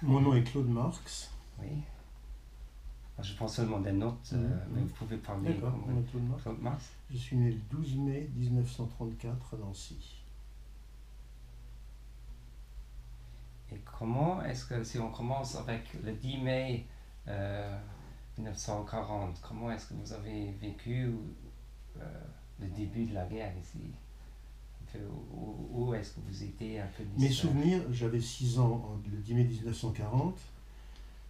Mon nom est Claude Marx. Oui. Je prends seulement des notes, mais vous pouvez parler D'accord, mon nom est Claude Marx. Claude Marx. Je suis né le 12 mai 1934 à Nancy. Et comment est-ce que, si on commence avec le 10 mai 1940, comment est-ce que vous avez vécu le début de la guerre ici? Où est-ce que vous étiez un peu Mes distrait? souvenirs, j'avais 6 ans le 10 mai 1940.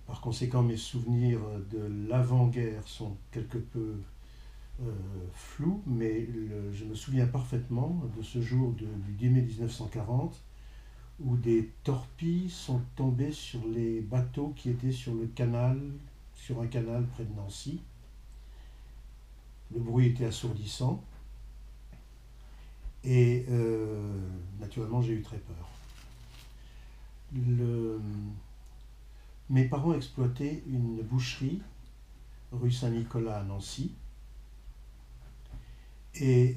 Par conséquent, mes souvenirs de l'avant-guerre sont quelque peu flous, mais je me souviens parfaitement de ce jour du 10 mai 1940 où des torpilles sont tombées sur les bateaux qui étaient sur le canal, sur un canal près de Nancy. Le bruit était assourdissant et naturellement j'ai eu très peur. Mes parents exploitaient une boucherie rue Saint-Nicolas à Nancy. Et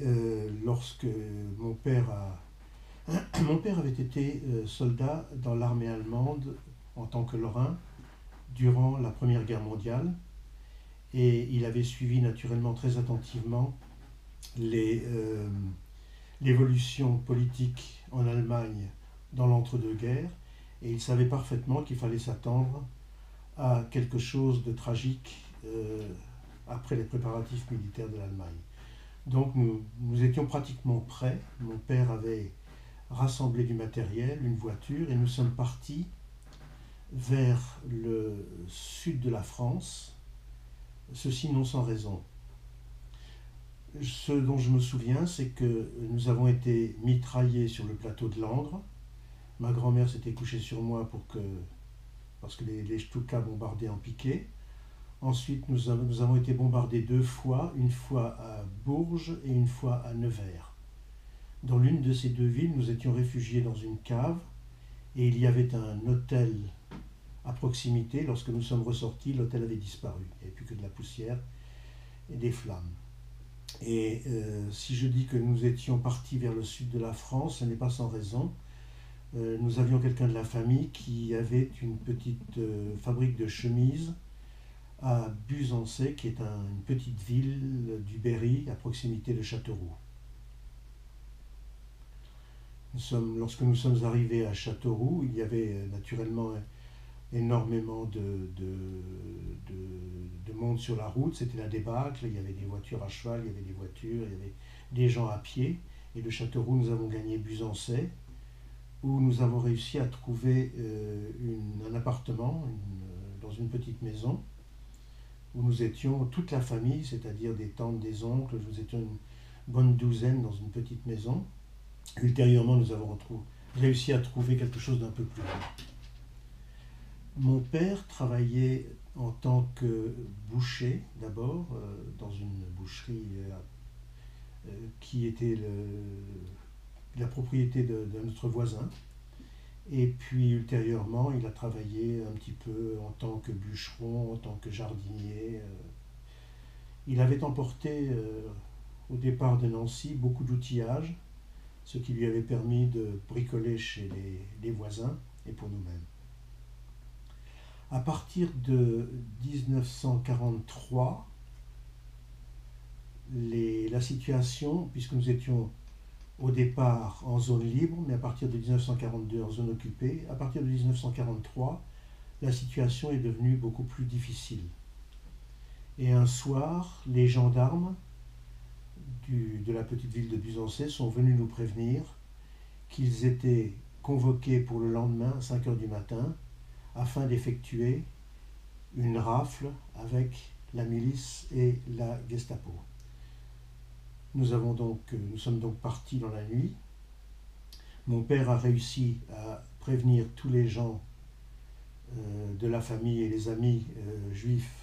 lorsque mon père avait été soldat dans l'armée allemande en tant que Lorrain durant la Première Guerre mondiale, et il avait suivi naturellement très attentivement l'évolution politique en Allemagne dans l'entre-deux-guerres, et il savait parfaitement qu'il fallait s'attendre à quelque chose de tragique après les préparatifs militaires de l'Allemagne. Donc nous étions pratiquement prêts. Mon père avait rassemblé du matériel, une voiture, et nous sommes partis vers le sud de la France, ceci non sans raison. Ce dont je me souviens, c'est que nous avons été mitraillés sur le plateau de Langres. Ma grand-mère s'était couchée sur moi parce que les Stuka bombardaient en piqué. Ensuite, nous avons été bombardés 2 fois, une fois à Bourges et une fois à Nevers. Dans l'une de ces 2 villes, nous étions réfugiés dans une cave et il y avait un hôtel à proximité. Lorsque nous sommes ressortis, l'hôtel avait disparu. Il n'y avait plus que de la poussière et des flammes. Et si je dis que nous étions partis vers le sud de la France, ce n'est pas sans raison. Nous avions quelqu'un de la famille qui avait une petite fabrique de chemises à Buzancais, qui est une petite ville du Berry, à proximité de Châteauroux. Lorsque nous sommes arrivés à Châteauroux, il y avait naturellement énormément de monde sur la route. C'était la débâcle, il y avait des voitures à cheval, il y avait des voitures, il y avait des gens à pied. Et de Châteauroux, nous avons gagné Buzancais, où nous avons réussi à trouver un appartement dans une petite maison, où nous étions toute la famille, c'est-à-dire des tantes, des oncles. Nous étions une bonne douzaine dans une petite maison. Ultérieurement, nous avons réussi à trouver quelque chose d'un peu plus grand. Mon père travaillait en tant que boucher, d'abord, dans une boucherie qui était la propriété de notre voisin. Et puis ultérieurement, il a travaillé un petit peu en tant que bûcheron, en tant que jardinier. Il avait emporté au départ de Nancy beaucoup d'outillage, ce qui lui avait permis de bricoler chez les voisins et pour nous-mêmes. À partir de 1943, la situation, puisque nous étions au départ en zone libre, mais à partir de 1942 en zone occupée, à partir de 1943, la situation est devenue beaucoup plus difficile. Et un soir, les gendarmes de la petite ville de Buzancais sont venus nous prévenir qu'ils étaient convoqués pour le lendemain à 5 heures du matin afin d'effectuer une rafle avec la milice et la Gestapo. Nous sommes donc partis dans la nuit. Mon père a réussi à prévenir tous les gens de la famille et les amis juifs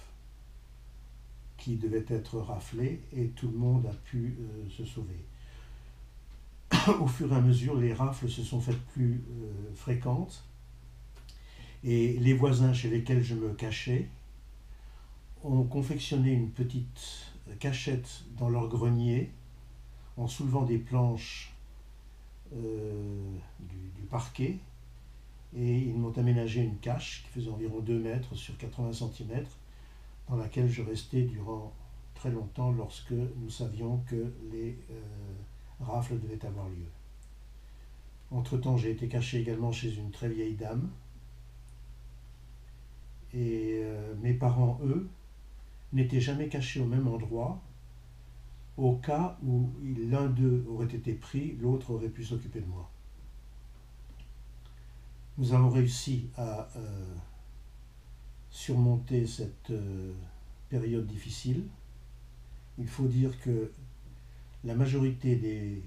qui devaient être raflés, et tout le monde a pu se sauver. Au fur et à mesure, les rafles se sont faites plus fréquentes, et les voisins chez lesquels je me cachais ont confectionné une petite cachette dans leur grenier en soulevant des planches du parquet, et ils m'ont aménagé une cache qui faisait environ 2 mètres sur 80 centimètres, dans laquelle je restais durant très longtemps lorsque nous savions que les rafles devaient avoir lieu. Entre-temps, j'ai été caché également chez une très vieille dame, et mes parents, eux, n'étaient jamais cachés au même endroit. Au cas où l'un d'eux aurait été pris, l'autre aurait pu s'occuper de moi. Nous avons réussi à surmonter cette période difficile. Il faut dire que la majorité des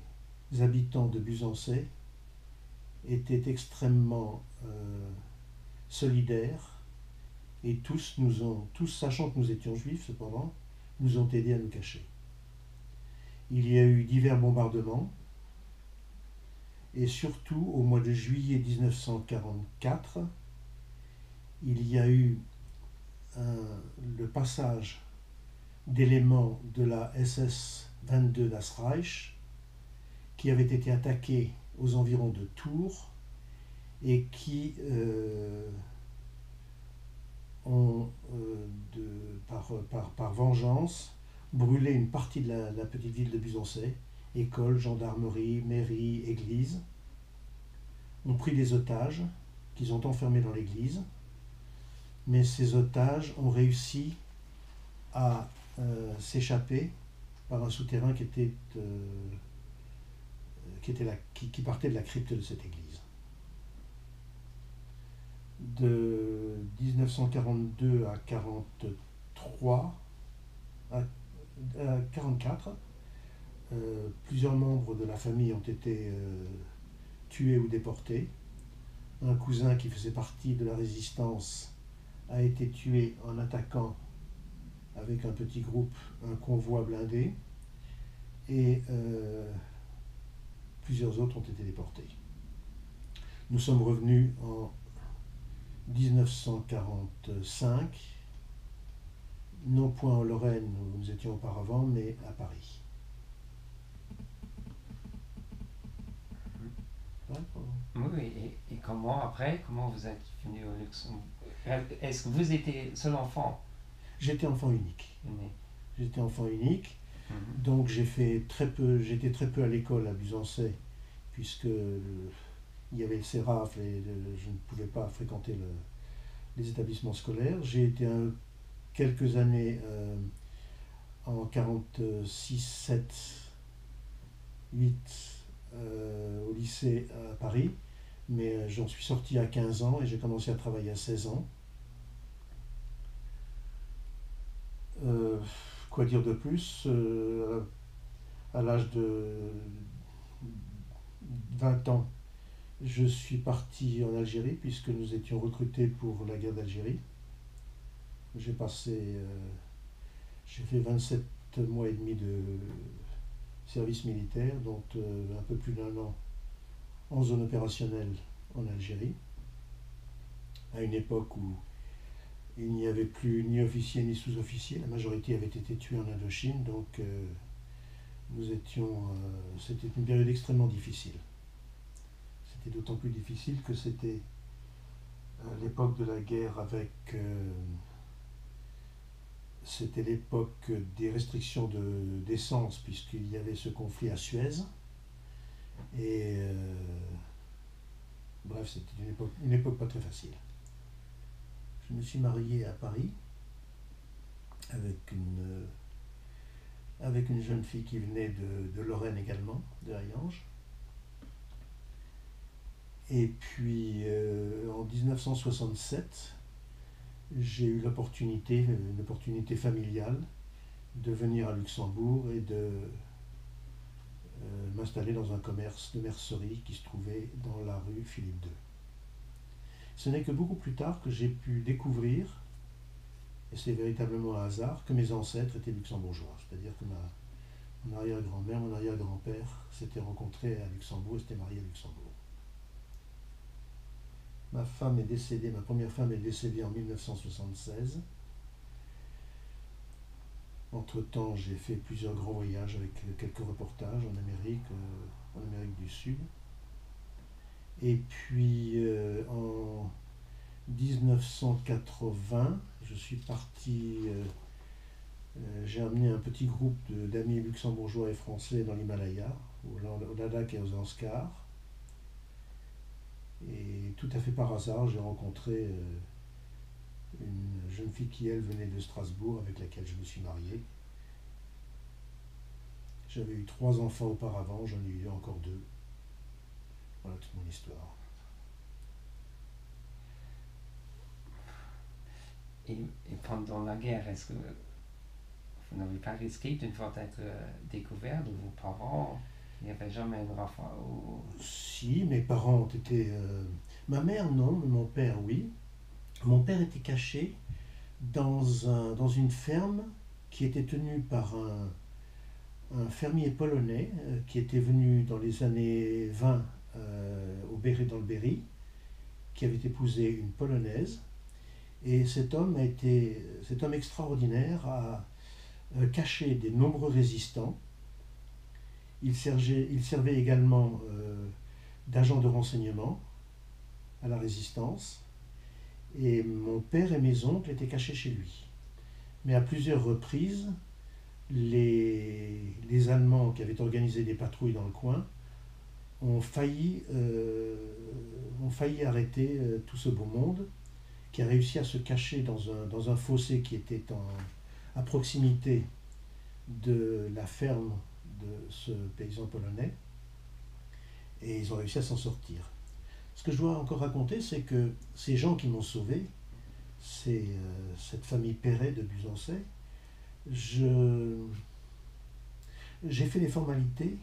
habitants de Buzancais étaient extrêmement solidaires, et tous, sachant que nous étions juifs cependant, nous ont aidés à nous cacher. Il y a eu divers bombardements, et surtout au mois de juillet 1944, il y a eu le passage d'éléments de la SS 22 Das Reich qui avaient été attaqués aux environs de Tours et qui ont, par vengeance, brûlé une partie de la petite ville de Buzancais, école, gendarmerie, mairie, église, ont pris des otages qu'ils ont enfermés dans l'église, mais ces otages ont réussi à s'échapper par un souterrain qui partait de la crypte de cette église. De 1942 à 44, plusieurs membres de la famille ont été tués ou déportés. Un cousin qui faisait partie de la résistance a été tué en attaquant avec un petit groupe un convoi blindé, et plusieurs autres ont été déportés. Nous sommes revenus en 1945, non point en Lorraine où nous étions auparavant, mais à Paris. Oui, et comment après, comment vous êtes venu au Luxembourg? Est-ce que vous étiez seul enfant? J'étais enfant unique. J'étais enfant unique, donc j'étais très peu à l'école à Buzancais, puisque il y avait le CERAF et je ne pouvais pas fréquenter les établissements scolaires. J'ai été quelques années en 46, 7, 8 au lycée à Paris, mais j'en suis sorti à 15 ans et j'ai commencé à travailler à 16 ans. Quoi dire de plus? À l'âge de 20 ans, je suis parti en Algérie puisque nous étions recrutés pour la guerre d'Algérie. J'ai fait 27 mois et demi de service militaire, dont un peu plus d'1 an en zone opérationnelle en Algérie, à une époque où il n'y avait plus ni officiers ni sous-officiers. La majorité avait été tuée en Indochine, donc c'était une période extrêmement difficile. C'était d'autant plus difficile que c'était l'époque de la guerre c'était l'époque des restrictions d'essence, puisqu'il y avait ce conflit à Suez. Et bref, c'était une époque pas très facile. Je me suis marié à Paris avec une jeune fille qui venait de Lorraine également, de Hayange. Et puis en 1967, j'ai eu une opportunité familiale de venir à Luxembourg et de m'installer dans un commerce de mercerie qui se trouvait dans la rue Philippe II. Ce n'est que beaucoup plus tard que j'ai pu découvrir, et c'est véritablement un hasard, que mes ancêtres étaient luxembourgeois. C'est-à-dire que mon arrière-grand-mère, mon arrière-grand-père s'étaient rencontrés à Luxembourg et s'étaient mariés à Luxembourg. Ma première femme est décédée en 1976. Entre-temps, j'ai fait plusieurs grands voyages avec quelques reportages en Amérique du Sud. Et puis en 1980, je suis parti, j'ai amené un petit groupe d'amis luxembourgeois et français dans l'Himalaya, au Ladakh et aux Zanskar. Et tout à fait par hasard, j'ai rencontré une jeune fille qui, elle, venait de Strasbourg, avec laquelle je me suis marié. J'avais eu 3 enfants auparavant, j'en ai eu encore 2. Voilà toute mon histoire. Et pendant la guerre, est-ce que vous n'avez pas risqué d'une fois d'être découvert de vos parents? Il n'y avait jamais un enfant ou... Si, mes parents ont été... ma mère, non, mais mon père, oui. Mon père était caché dans une ferme qui était tenue par un fermier polonais qui était venu dans les années 20 dans le Berry, qui avait épousé une Polonaise. Et cet homme extraordinaire a caché des nombreux résistants. Il servait également d'agent de renseignement à la résistance. Et mon père et mes oncles étaient cachés chez lui. Mais à plusieurs reprises, les Allemands qui avaient organisé des patrouilles dans le coin ont failli arrêter tout ce beau monde, qui a réussi à se cacher dans un fossé qui était à proximité de la ferme de ce paysan polonais, et ils ont réussi à s'en sortir. Ce que je dois encore raconter, c'est que ces gens qui m'ont sauvé, cette famille Perret de Buzancais, j'ai fait les formalités,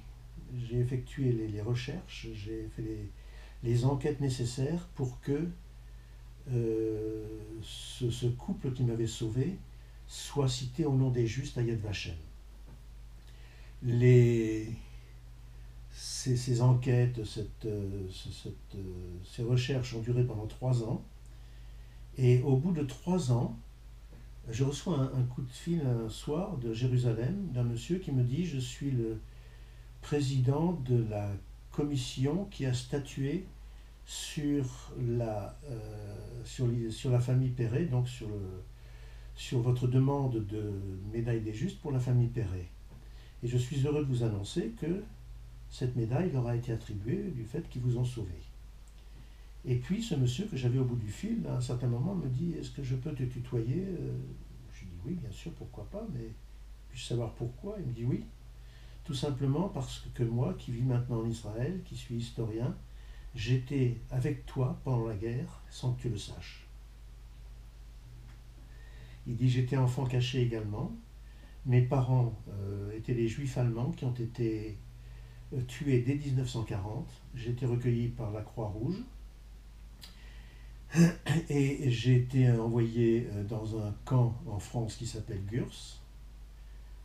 j'ai effectué les recherches, j'ai fait les enquêtes nécessaires pour que ce couple qui m'avait sauvé soit cité au nom des justes à Yad Vashem. Ces enquêtes, ces recherches ont duré pendant 3 ans. Et au bout de 3 ans, je reçois un coup de fil un soir de Jérusalem d'un monsieur qui me dit: je suis le président de la commission qui a statué sur la famille Perret, donc sur votre demande de médaille des justes pour la famille Perret. Et je suis heureux de vous annoncer que cette médaille leur a été attribuée du fait qu'ils vous ont sauvé. Et puis ce monsieur que j'avais au bout du fil, à un certain moment, me dit: est-ce que je peux te tutoyer? Je dis oui, bien sûr, pourquoi pas, mais puis-je savoir pourquoi? Il me dit oui, tout simplement parce que moi, qui vis maintenant en Israël, qui suis historien, j'étais avec toi pendant la guerre sans que tu le saches. Il dit: j'étais enfant caché également. Mes parents étaient des juifs allemands qui ont été tués dès 1940. J'ai été recueilli par la Croix-Rouge et j'ai été envoyé dans un camp en France qui s'appelle Gurs,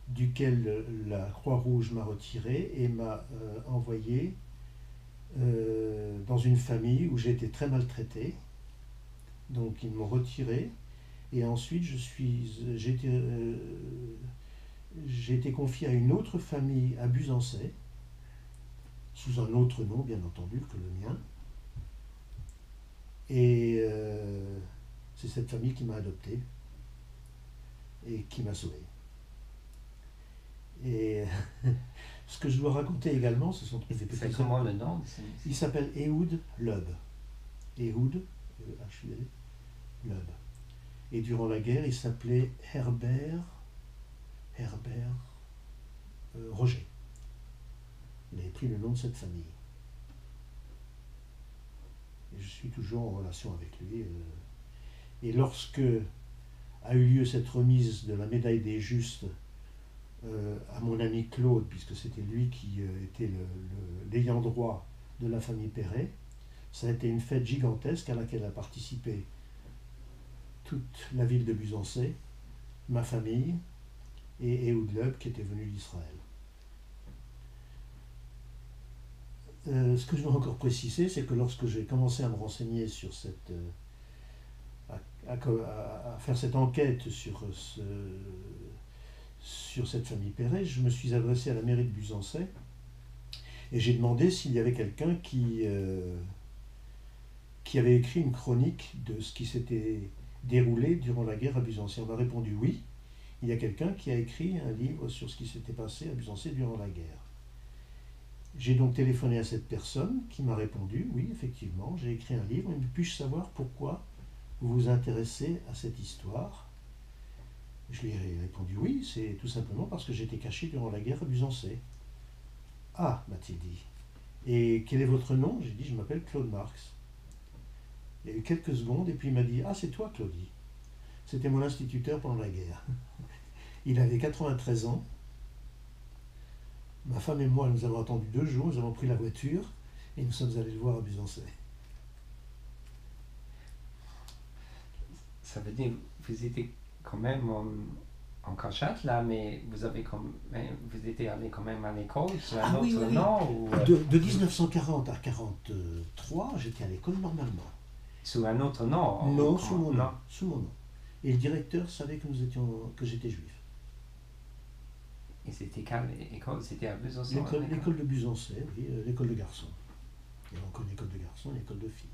duquel la Croix-Rouge m'a retiré et m'a envoyé dans une famille où j'ai été très maltraité. Donc ils m'ont retiré et ensuite j'ai été confié à une autre famille à Buzancais, sous un autre nom bien entendu que le mien. Et c'est cette famille qui m'a adopté et qui m'a sauvé. Et ce que je dois raconter également, ce sont des petits... C'est comment le nom? Il s'appelle Ehud Loeb. Ehud, H-U-D, Loeb. Et durant la guerre, il s'appelait Herbert Roger. Il avait pris le nom de cette famille. Et je suis toujours en relation avec lui. Et lorsque a eu lieu cette remise de la médaille des justes à mon ami Claude, puisque c'était lui qui était l'ayant droit de la famille Perret, ça a été une fête gigantesque à laquelle a participé toute la ville de Buzancais, ma famille et Ehud Loeb qui était venu d'Israël. Ce que je veux encore préciser, c'est que lorsque j'ai commencé à me renseigner sur à faire cette enquête sur cette famille Perret, je me suis adressé à la mairie de Buzancais et j'ai demandé s'il y avait quelqu'un qui qui avait écrit une chronique de ce qui s'était déroulé durant la guerre à Busancé. On m'a répondu oui, il y a quelqu'un qui a écrit un livre sur ce qui s'était passé à Busancé durant la guerre. J'ai donc téléphoné à cette personne qui m'a répondu oui, effectivement, j'ai écrit un livre, mais puis-je savoir pourquoi vous vous intéressez à cette histoire? Je lui ai répondu oui, c'est tout simplement parce que j'étais caché durant la guerre à Busancé. Ah, m'a-t-il dit. Et quel est votre nom? J'ai dit je m'appelle Claude Marx. Il y a eu quelques secondes et puis il m'a dit ah, c'est toi, Claudie. C'était mon instituteur pendant la guerre. Il avait 93 ans. Ma femme et moi, nous avons attendu 2 jours, nous avons pris la voiture et nous sommes allés le voir à Busancé. Ça veut dire vous étiez quand même en cachette là, mais vous avez vous étiez allé quand même à l'école sous un autre nom ou, de 1940 à 1943, j'étais à l'école normalement. Sous un autre nom? Non, sous mon nom. Sous mon nom. Et le directeur savait que j'étais juif. Et c'était quelle école? C'était à Busancé? L'école de Busancé, oui, l'école de garçons. Il y a encore une école de garçons et une école de filles.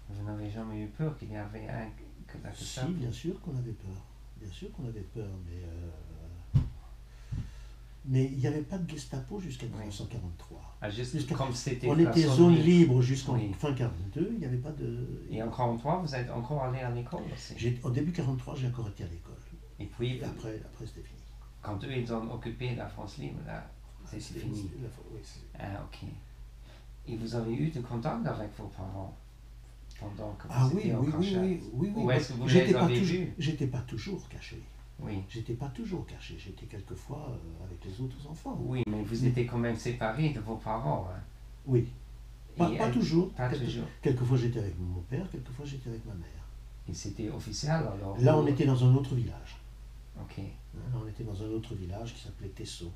Vous n'avez jamais eu peur qu'il y avait un... Si, bien sûr qu'on avait peur. Bien sûr qu'on avait peur, mais il n'y avait pas de Gestapo jusqu'à 1943. Ah, juste comme c'était on était zone libre jusqu'en oui. fin 42, il n'y avait pas de... Et en 43, vous êtes encore allé à l'école aussi? Au début 43, j'ai encore été à l'école. Et puis... Et après c'était fini. Quand eux, ils ont occupé la France libre, là, c'est fini. Oui, ah, ok. Et vous avez eu de contact avec vos parents pendant que vous étiez en oui. Ou est-ce que vous les avez vus? J'étais pas toujours caché. Oui. J'étais pas toujours caché. J'étais quelquefois avec les autres enfants. Oui, mais vous étiez quand même séparés de vos parents. Hein? Oui. Pas toujours. Pas toujours. Quelquefois j'étais avec mon père, quelquefois j'étais avec ma mère. Et c'était officiel alors? Là, on était dans un autre village. Ok. Là, on était dans un autre village qui s'appelait Tessot.